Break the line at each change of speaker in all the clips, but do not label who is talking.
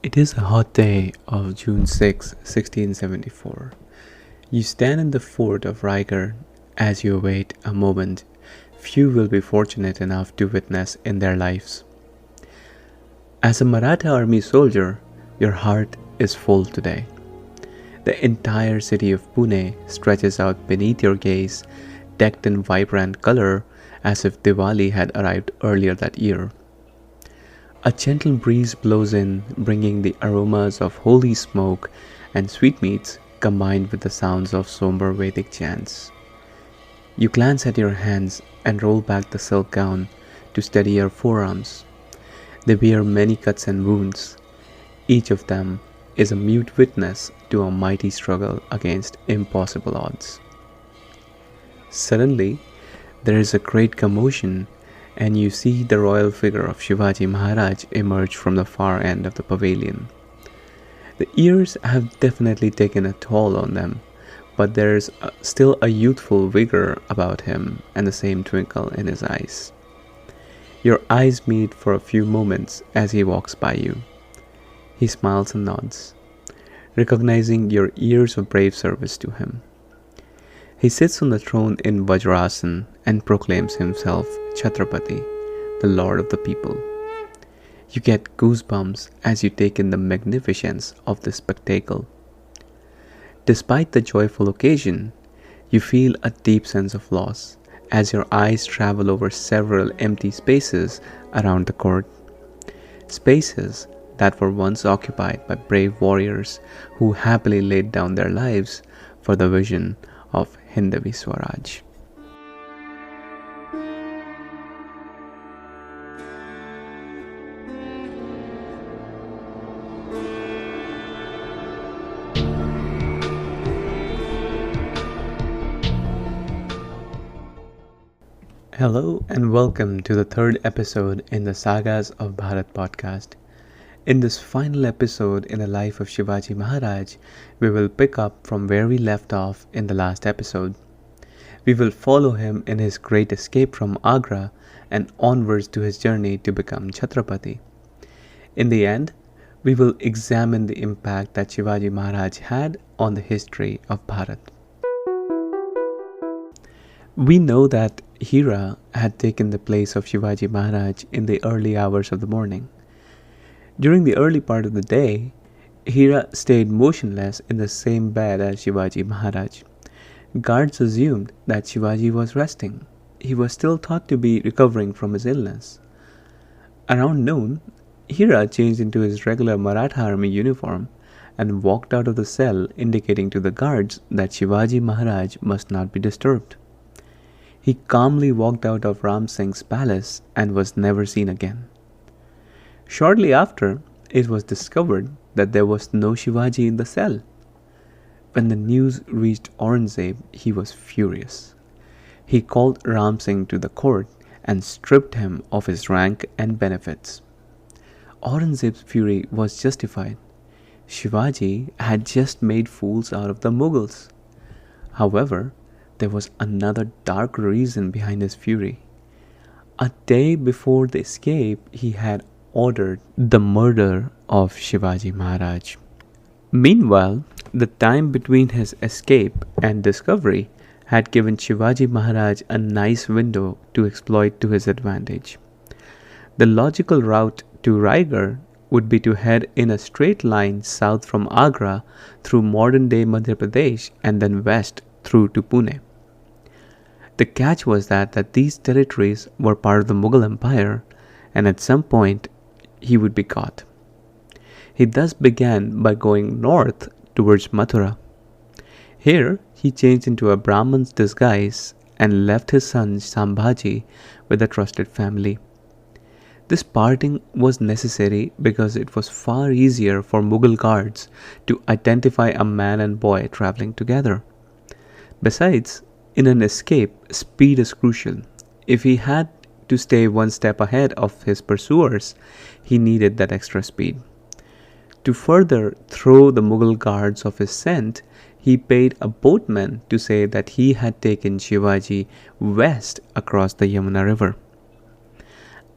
It is a hot day of June 6, 1674. You stand in the fort of Raigad as you await a moment few will be fortunate enough to witness in their lives. As a Maratha army soldier, your heart is full today. The entire city of Pune stretches out beneath your gaze, decked in vibrant color as if Diwali had arrived earlier that year. A gentle breeze blows in, bringing the aromas of holy smoke and sweetmeats combined with the sounds of somber Vedic chants. You glance at your hands and roll back the silk gown to steady your forearms. They bear many cuts and wounds. Each of them is a mute witness to a mighty struggle against impossible odds. Suddenly, there is a great commotion, and you see the royal figure of Shivaji Maharaj emerge from the far end of the pavilion. The years have definitely taken a toll on them, but there is still a youthful vigor about him and the same twinkle in his eyes. Your eyes meet for a few moments as he walks by you. He smiles and nods, recognizing your years of brave service to him. He sits on the throne in Vajrasan and proclaims himself Chhattrapati, the Lord of the people. You get goosebumps as you take in the magnificence of this spectacle. Despite the joyful occasion, you feel a deep sense of loss as your eyes travel over several empty spaces around the court. Spaces that were once occupied by brave warriors who happily laid down their lives for the vision of Hindavi Swaraj. Hello and welcome to the third episode in the Sagas of Bharat podcast. In this final episode in the life of Shivaji Maharaj, we will pick up from where we left off in the last episode. We will follow him in his great escape from Agra and onwards to his journey to become Chhattrapati. In the end, we will examine the impact that Shivaji Maharaj had on the history of Bharat. We know that Hira had taken the place of Shivaji Maharaj in the early hours of the morning. During the early part of the day, Hira stayed motionless in the same bed as Shivaji Maharaj. Guards assumed that Shivaji was resting. He was still thought to be recovering from his illness. Around noon, Hira changed into his regular Maratha army uniform and walked out of the cell, indicating to the guards that Shivaji Maharaj must not be disturbed. He calmly walked out of Ram Singh's palace and was never seen again. Shortly after, it was discovered that there was no Shivaji in the cell. When the news reached Aurangzeb, he was furious. He called Ram Singh to the court and stripped him of his rank and benefits. Aurangzeb's fury was justified. Shivaji had just made fools out of the Mughals. However, there was another dark reason behind his fury. A day before the escape, he had ordered the murder of Shivaji Maharaj. Meanwhile, the time between his escape and discovery had given Shivaji Maharaj a nice window to exploit to his advantage. The logical route to Raigad would be to head in a straight line south from Agra through modern-day Madhya Pradesh and then west through to Pune. The catch was that these territories were part of the Mughal Empire, and at some point he would be caught. He thus began by going north towards Mathura. Here he changed into a Brahman's disguise and left his son Sambhaji with a trusted family. This parting was necessary because it was far easier for Mughal guards to identify a man and boy traveling together. Besides, in an escape, speed is crucial. If he had to stay one step ahead of his pursuers, he needed that extra speed. To further throw the Mughal guards off his scent, he paid a boatman to say that he had taken Shivaji west across the Yamuna river.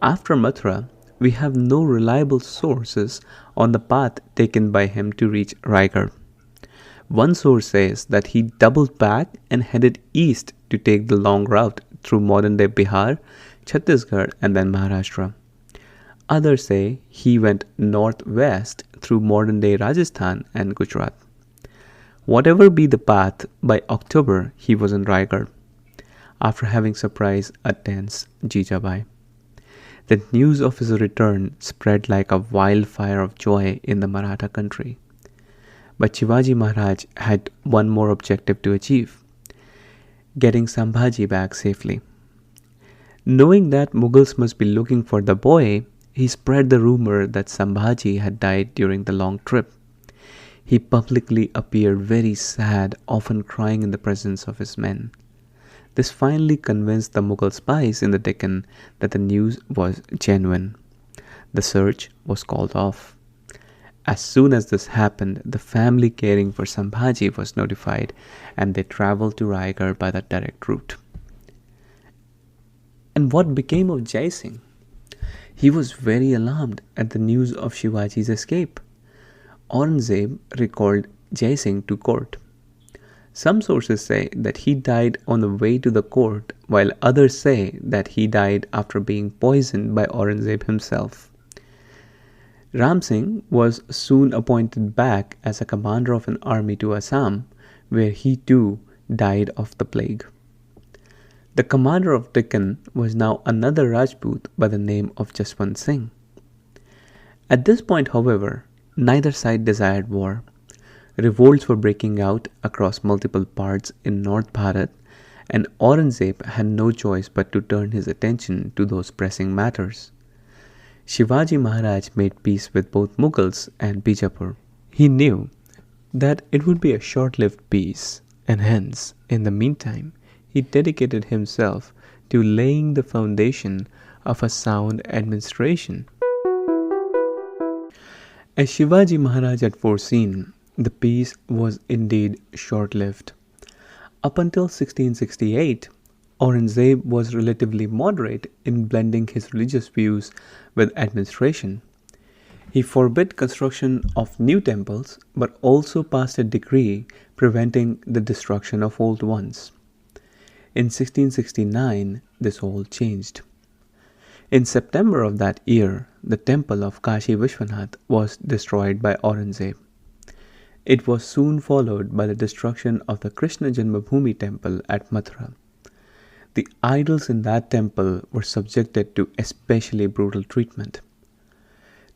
After Mathura, we have no reliable sources on the path taken by him to reach Raigad. One source says that he doubled back and headed east to take the long route through modern day Bihar, Chhattisgarh, and then Maharashtra. Others say he went northwest through modern day Rajasthan and Gujarat. Whatever be the path, by October he was in Raigad after having surprised a tense Jijabai. The news of his return spread like a wildfire of joy in the Maratha country. But Shivaji Maharaj had one more objective to achieve: getting Sambhaji back safely. Knowing that Mughals must be looking for the boy, he spread the rumor that Sambhaji had died during the long trip. He publicly appeared very sad, often crying in the presence of his men. This finally convinced the Mughal spies in the Deccan that the news was genuine. The search was called off. As soon as this happened, the family caring for Sambhaji was notified and they travelled to Raigad by the direct route. And what became of Jai Singh? He was very alarmed at the news of Shivaji's escape. Aurangzeb recalled Jai Singh to court. Some sources say that he died on the way to the court, while others say that he died after being poisoned by Aurangzeb himself. Ram Singh was soon appointed back as a commander of an army to Assam, where he too died of the plague. The commander of Deccan was now another Rajput by the name of Jaswant Singh. At this point, however, neither side desired war. Revolts were breaking out across multiple parts in North Bharat, and Aurangzeb had no choice but to turn his attention to those pressing matters. Shivaji Maharaj made peace with both Mughals and Bijapur. He knew that it would be a short-lived peace, and hence, in the meantime, he dedicated himself to laying the foundation of a sound administration. As Shivaji Maharaj had foreseen, the peace was indeed short-lived. Up until 1668, Aurangzeb was relatively moderate in blending his religious views with administration. He forbid construction of new temples, but also passed a decree preventing the destruction of old ones. In 1669, this all changed. In September of that year, the temple of Kashi Vishwanath was destroyed by Aurangzeb. It was soon followed by the destruction of the Krishna Janmabhoomi temple at Mathura. The idols in that temple were subjected to especially brutal treatment.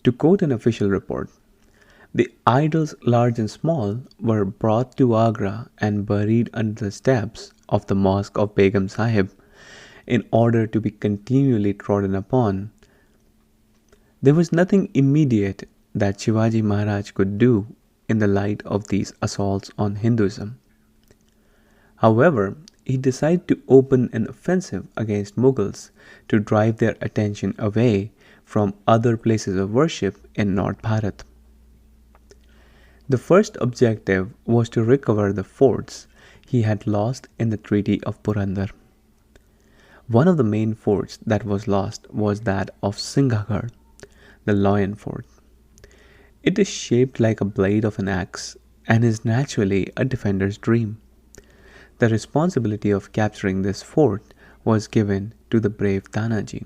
To quote an official report, the idols, large and small, were brought to Agra and buried under the steps of the mosque of Begum Sahib in order to be continually trodden upon. There was nothing immediate that Shivaji Maharaj could do in the light of these assaults on Hinduism. However, he decided to open an offensive against Mughals to drive their attention away from other places of worship in North Bharat. The first objective was to recover the forts he had lost in the Treaty of Purandar. One of the main forts that was lost was that of Singhagarh, the Lion Fort. It is shaped like a blade of an axe and is naturally a defender's dream. The responsibility of capturing this fort was given to the brave Tanaji.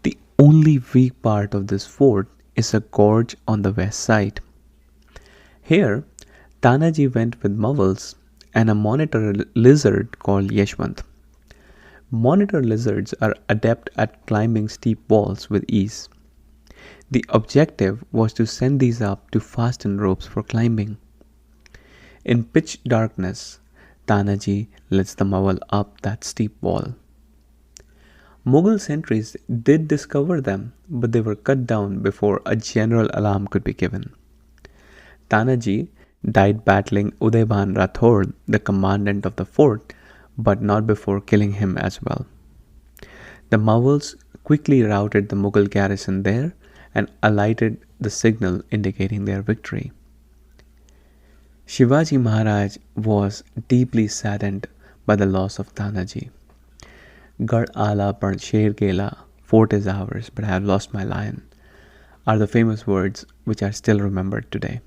The only weak part of this fort is a gorge on the west side. Here, Tanaji went with Mughals and a monitor lizard called Yeshwant. Monitor lizards are adept at climbing steep walls with ease. The objective was to send these up to fasten ropes for climbing. In pitch darkness, Tanaji lets the Mughal up that steep wall. Mughal sentries did discover them, but they were cut down before a general alarm could be given. Tanaji died battling Udayban Rathod, the commandant of the fort, but not before killing him as well. The Mughals quickly routed the Mughal garrison there and alighted the signal indicating their victory. Shivaji Maharaj was deeply saddened by the loss of Tanaji. Gar Ala Par Sher Gela, "Fort is ours, but I have lost my lion," are the famous words which are still remembered today.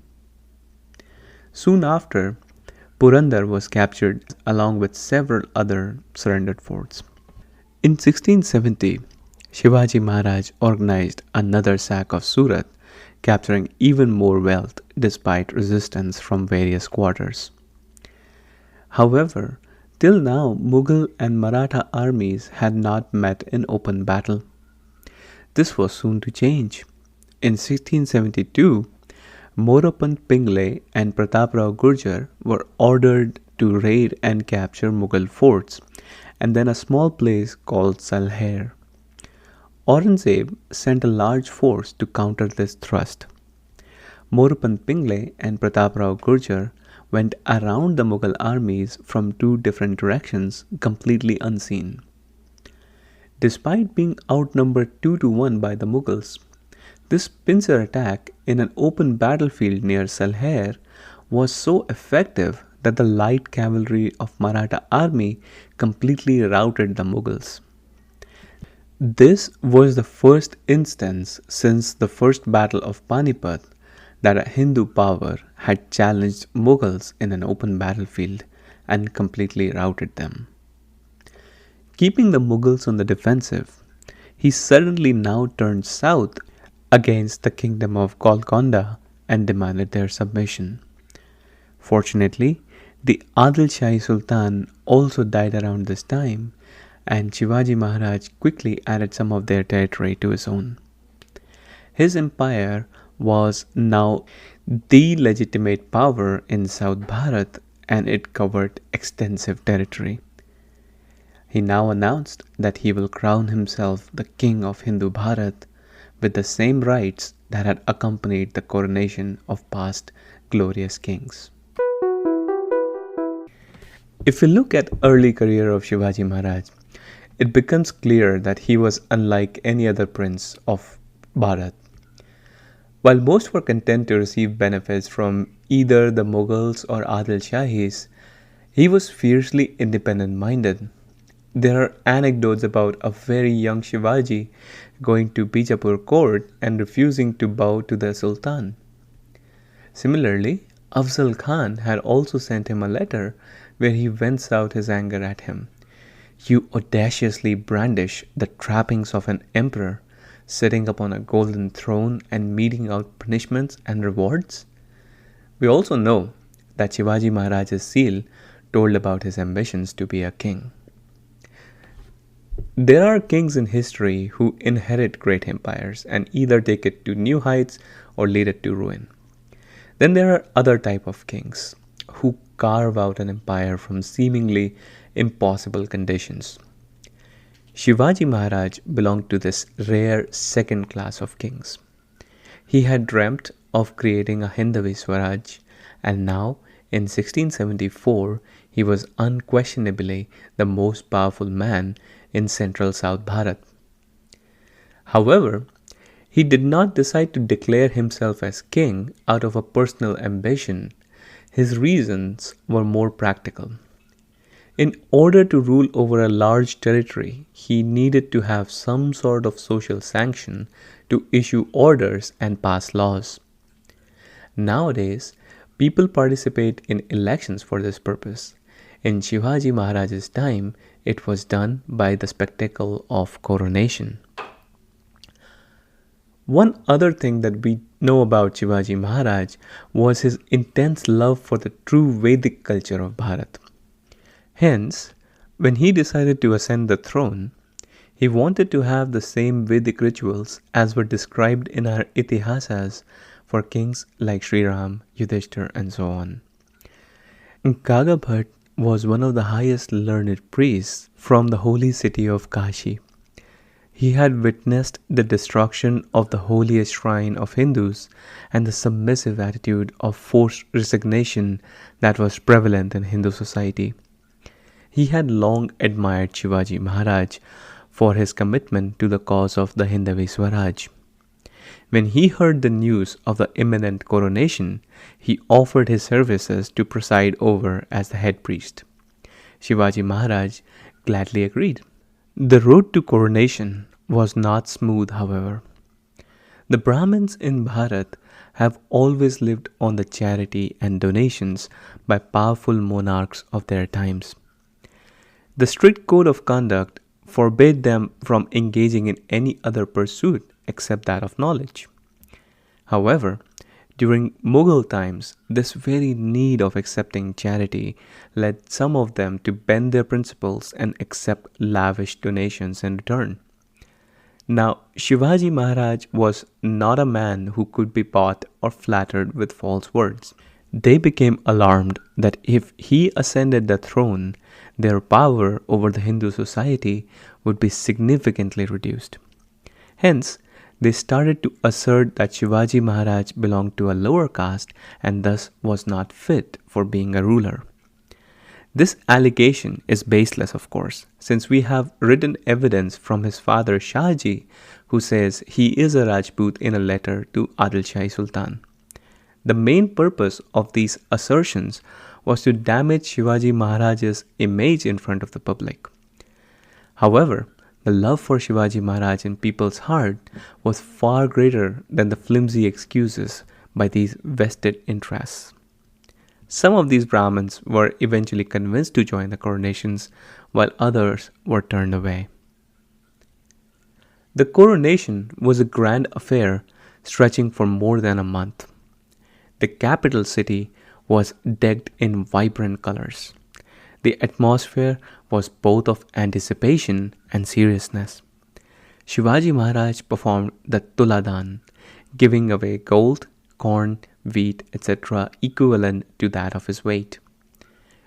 Soon after, Purandar was captured along with several other surrendered forts. In 1670, Shivaji Maharaj organized another sack of Surat, capturing even more wealth despite resistance from various quarters. However, till now Mughal and Maratha armies had not met in open battle. This was soon to change. In 1672, Morapan Pingle and Prataprao Gurjar were ordered to raid and capture Mughal forts, and then a small place called Salher. Aurangzeb sent a large force to counter this thrust. Morapan Pingle and Prataprao Gurjar went around the Mughal armies from two different directions, completely unseen. Despite being outnumbered 2-1 by the Mughals, this pincer attack in an open battlefield near Salher was so effective that the light cavalry of Maratha army completely routed the Mughals. This was the first instance since the first battle of Panipat that a Hindu power had challenged Mughals in an open battlefield and completely routed them. Keeping the Mughals on the defensive, he suddenly now turned south against the kingdom of Golconda and demanded their submission. Fortunately, the Adil Shahi Sultan also died around this time, and Shivaji Maharaj quickly added some of their territory to his own. His empire was now the legitimate power in South Bharat, and it covered extensive territory. He now announced that he will crown himself the king of Hindu Bharat with the same rites that had accompanied the coronation of past glorious kings. If we look at early career of Shivaji Maharaj, it becomes clear that he was unlike any other prince of Bharat. While most were content to receive benefits from either the Mughals or Adil Shahis, he was fiercely independent-minded. There are anecdotes about a very young Shivaji going to Bijapur court and refusing to bow to the Sultan. Similarly, Afzal Khan had also sent him a letter where he vents out his anger at him. "You audaciously brandish the trappings of an emperor, sitting upon a golden throne and meting out punishments and rewards?" We also know that Shivaji Maharaj's seal told about his ambitions to be a king. There are kings in history who inherit great empires and either take it to new heights or lead it to ruin. Then there are other type of kings who carve out an empire from seemingly impossible conditions. Shivaji Maharaj belonged to this rare second class of kings. He had dreamt of creating a Hindavi Swaraj, and now in 1674 he was unquestionably the most powerful man in central South Bharat. However, he did not decide to declare himself as king out of a personal ambition. His reasons were more practical. In order to rule over a large territory, he needed to have some sort of social sanction to issue orders and pass laws. Nowadays, people participate in elections for this purpose. In Shivaji Maharaj's time, it was done by the spectacle of coronation. One other thing that we know about Shivaji Maharaj was his intense love for the true Vedic culture of Bharat. Hence, when he decided to ascend the throne, he wanted to have the same Vedic rituals as were described in our Itihasas for kings like Sri Ram, Yudhishthir, and so on. Kagabhat was one of the highest learned priests from the holy city of Kashi. He had witnessed the destruction of the holiest shrine of Hindus and the submissive attitude of forced resignation that was prevalent in Hindu society. He had long admired Shivaji Maharaj for his commitment to the cause of the Hindavi Swaraj. When he heard the news of the imminent coronation, he offered his services to preside over as the head priest. Shivaji Maharaj gladly agreed. The road to coronation was not smooth, however. The Brahmins in Bharat have always lived on the charity and donations by powerful monarchs of their times. The strict code of conduct forbade them from engaging in any other pursuit except that of knowledge. However, during Mughal times, this very need of accepting charity led some of them to bend their principles and accept lavish donations in return. Now, Shivaji Maharaj was not a man who could be bought or flattered with false words. They became alarmed that if he ascended the throne, their power over the Hindu society would be significantly reduced. Hence, they started to assert that Shivaji Maharaj belonged to a lower caste and thus was not fit for being a ruler. This allegation is baseless, of course, since we have written evidence from his father Shahji, who says he is a Rajput in a letter to Adil Shahi Sultan. The main purpose of these assertions was to damage Shivaji Maharaj's image in front of the public. However, the love for Shivaji Maharaj in people's heart was far greater than the flimsy excuses by these vested interests. Some of these Brahmins were eventually convinced to join the coronations, while others were turned away. The coronation was a grand affair stretching for more than a month. The capital city was decked in vibrant colors. The atmosphere was both of anticipation and seriousness. Shivaji Maharaj performed the Tuladan, giving away gold, corn, wheat, etc., equivalent to that of his weight.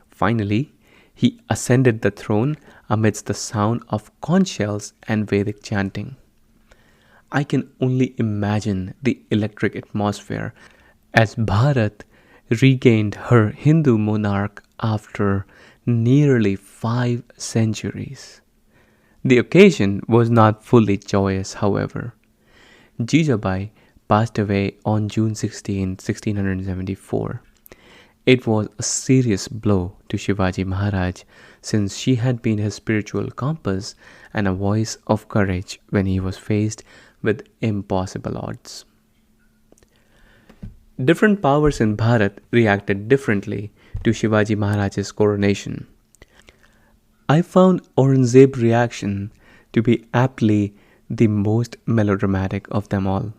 Finally, he ascended the throne amidst the sound of conch shells and Vedic chanting. I can only imagine the electric atmosphere as Bharat regained her Hindu monarch after nearly 5 centuries. The occasion was not fully joyous, however. Jijabai passed away on June 16, 1674. It was a serious blow to Shivaji Maharaj since she had been his spiritual compass and a voice of courage when he was faced with impossible odds. Different powers in Bharat reacted differently to Shivaji Maharaj's coronation. I found Aurangzeb's reaction to be aptly the most melodramatic of them all.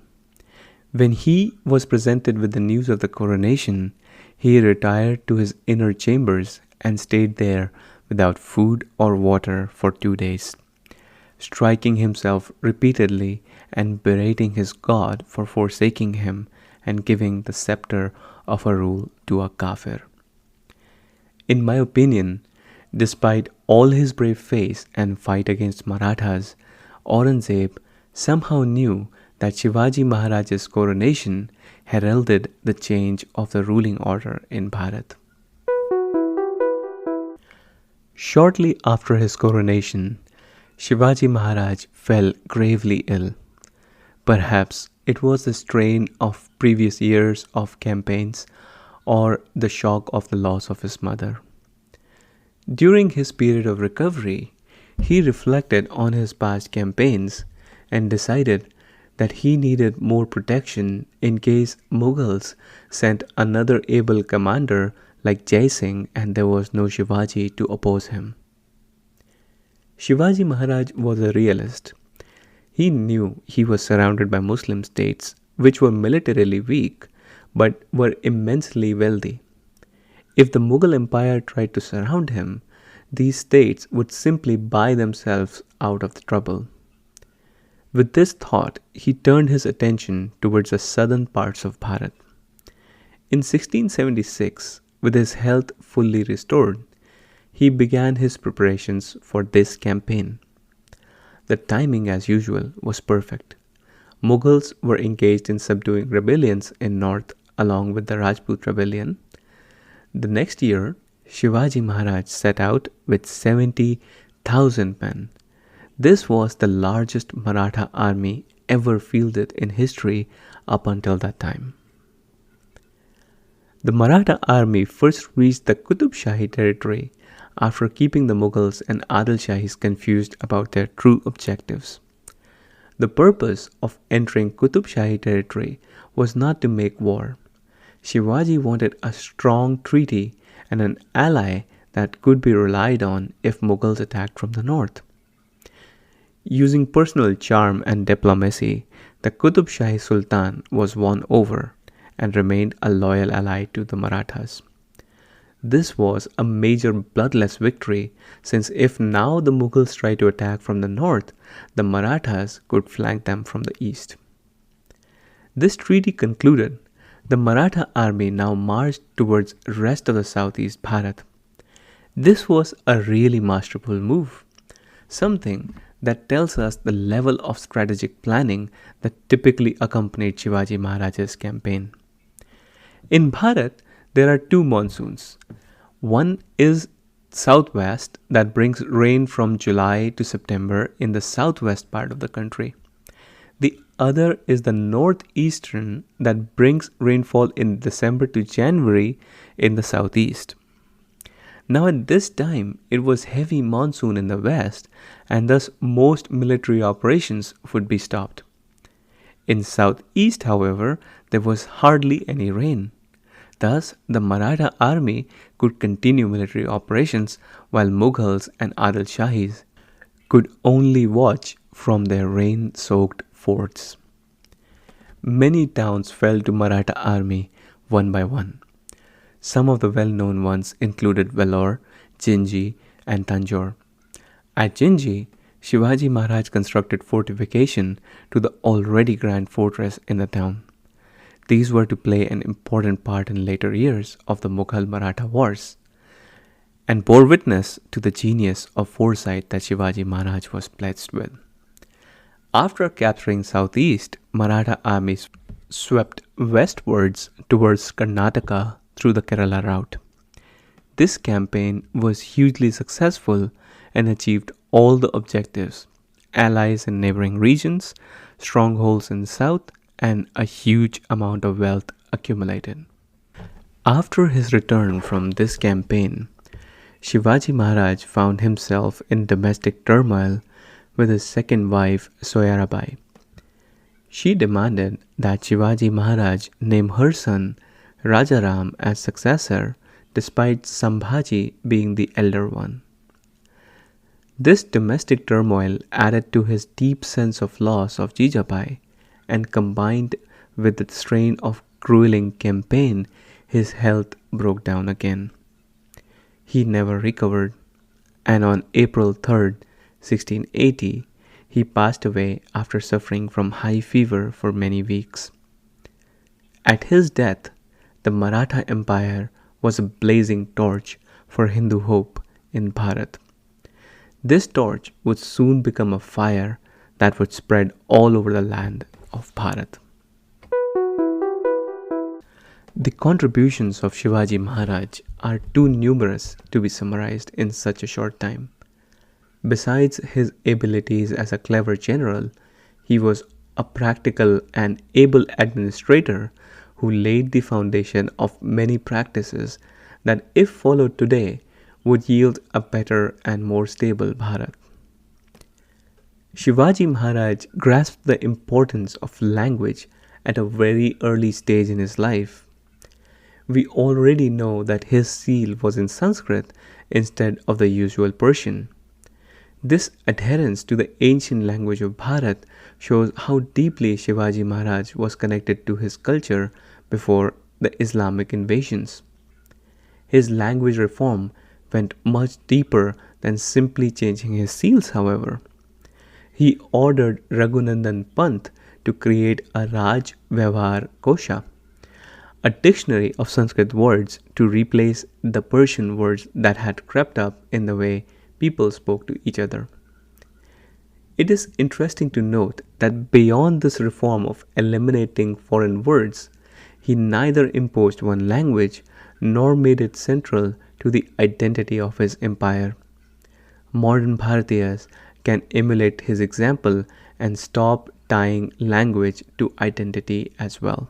When he was presented with the news of the coronation, he retired to his inner chambers and stayed there without food or water for 2 days, striking himself repeatedly and berating his God for forsaking him and giving the scepter of a rule to a kafir. In my opinion, despite all his brave face and fight against Marathas, Aurangzeb somehow knew that Shivaji Maharaj's coronation heralded the change of the ruling order in Bharat. Shortly after his coronation, Shivaji Maharaj fell gravely ill. Perhaps it was the strain of previous years of campaigns or the shock of the loss of his mother. During his period of recovery, he reflected on his past campaigns and decided that he needed more protection in case Mughals sent another able commander like Jai Singh and there was no Shivaji to oppose him. Shivaji Maharaj was a realist. He knew he was surrounded by Muslim states which were militarily weak but were immensely wealthy. If the Mughal Empire tried to surround him, these states would simply buy themselves out of the trouble. With this thought, he turned his attention towards the southern parts of Bharat. In 1676, with his health fully restored, he began his preparations for this campaign. The timing, as usual, was perfect. Mughals were engaged in subduing rebellions in north along with the Rajput rebellion. The next year, Shivaji Maharaj set out with 70,000 men. This was the largest Maratha army ever fielded in history up until that time. The Maratha army first reached the Qutub Shahi territory after keeping the Mughals and Adil Shahis confused about their true objectives. The purpose of entering Qutub Shahi territory was not to make war. Shivaji wanted a strong treaty and an ally that could be relied on if Mughals attacked from the north. Using personal charm and diplomacy, the Qutub Shahi Sultan was won over and remained a loyal ally to the Marathas. This was a major bloodless victory, since if now the Mughals tried to attack from the north, the Marathas could flank them from the east. This treaty concluded, the Maratha army now marched towards the rest of the southeast Bharat. This was a really masterful move, something that tells us the level of strategic planning that typically accompanied Shivaji Maharaj's campaign. In Bharat, there are two monsoons. One is southwest that brings rain from July to September in the southwest part of the country. The other is the northeastern that brings rainfall in December to January in the southeast. Now at this time, it was heavy monsoon in the west, and thus most military operations would be stopped. In southeast, however, there was hardly any rain. Thus, the Maratha army could continue military operations while Mughals and Adil Shahis could only watch from their rain-soaked forts. Many towns fell to Maratha army one by one. Some of the well-known ones included Vellore, Jinji, and Tanjore. At Jinji, Shivaji Maharaj constructed fortification to the already grand fortress in the town. These were to play an important part in later years of the Mughal-Maratha wars and bore witness to the genius of foresight that Shivaji Maharaj was blessed with. After capturing southeast, Maratha armies swept westwards towards Karnataka through the Kerala route. This campaign was hugely successful and achieved all the objectives: allies in neighboring regions, strongholds in south, and a huge amount of wealth accumulated. After his return from this campaign, Shivaji Maharaj found himself in domestic turmoil with his second wife Soyarabai. She demanded that Shivaji Maharaj name her son Rajaram as successor, despite Sambhaji being the elder one. This domestic turmoil added to his deep sense of loss of Jijabai, and combined with the strain of grueling campaign, his health broke down again. He never recovered, and on April 3rd, 1680, he passed away after suffering from high fever for many weeks. At his death, the Maratha Empire was a blazing torch for Hindu hope in Bharat. This torch would soon become a fire that would spread all over the land of Bharat. The contributions of Shivaji Maharaj are too numerous to be summarized in such a short time. Besides his abilities as a clever general, he was a practical and able administrator who laid the foundation of many practices that, if followed today, would yield a better and more stable Bharat. Shivaji Maharaj grasped the importance of language at a very early stage in his life. We already know that his seal was in Sanskrit instead of the usual Persian. This adherence to the ancient language of Bharat shows how deeply Shivaji Maharaj was connected to his culture before the Islamic invasions. His language reform went much deeper than simply changing his seals, however. He ordered Raghunandan Pant to create a Raj Vyavhar Kosha, a dictionary of Sanskrit words to replace the Persian words that had crept up in the way people spoke to each other. It is interesting to note that beyond this reform of eliminating foreign words, he neither imposed one language nor made it central to the identity of his empire. Modern Bharatiyas can emulate his example and stop tying language to identity as well.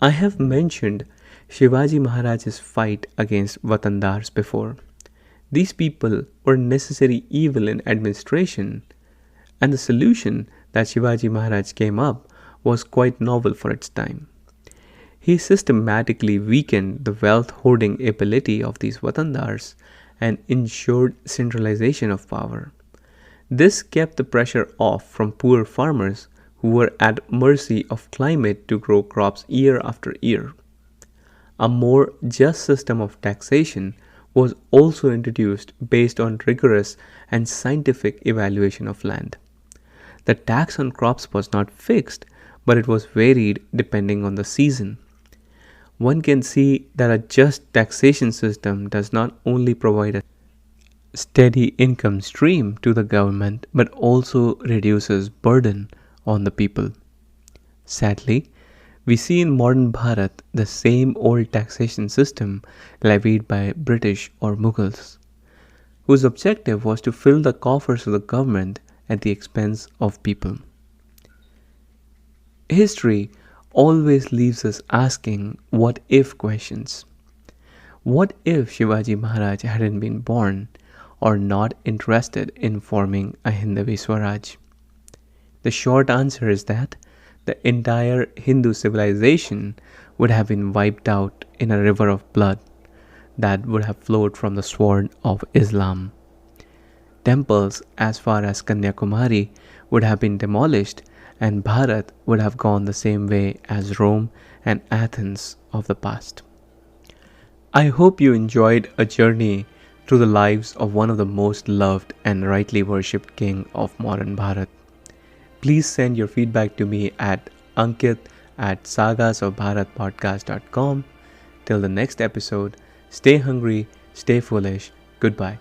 I have mentioned Shivaji Maharaj's fight against Watandars before. These people were necessary evil in administration, And the solution that Shivaji Maharaj came up was quite novel for its time. He systematically weakened the wealth hoarding ability of these Watandars and ensured centralization of power. This kept the pressure off from poor farmers who were at mercy of climate to grow crops year after year. A more just system of taxation was also introduced based on rigorous and scientific evaluation of land. The tax on crops was not fixed, but it was varied depending on the season. One can see that a just taxation system does not only provide a steady income stream to the government but also reduces burden on the people. Sadly, we see in modern Bharat the same old taxation system levied by British or Mughals, whose objective was to fill the coffers of the government at the expense of people. History always leaves us asking what if questions. What if Shivaji Maharaj hadn't been born or not interested in forming a Hindavi Swaraj? The short answer is that the entire Hindu civilization would have been wiped out in a river of blood that would have flowed from the sword of Islam. Temples as far as Kanyakumari would have been demolished, and Bharat would have gone the same way as Rome and Athens of the past. I hope you enjoyed a journey through the lives of one of the most loved and rightly worshipped king of modern Bharat. Please send your feedback to me at ankit@sagasofbharatpodcast.com. Till the next episode, stay hungry, stay foolish. Goodbye.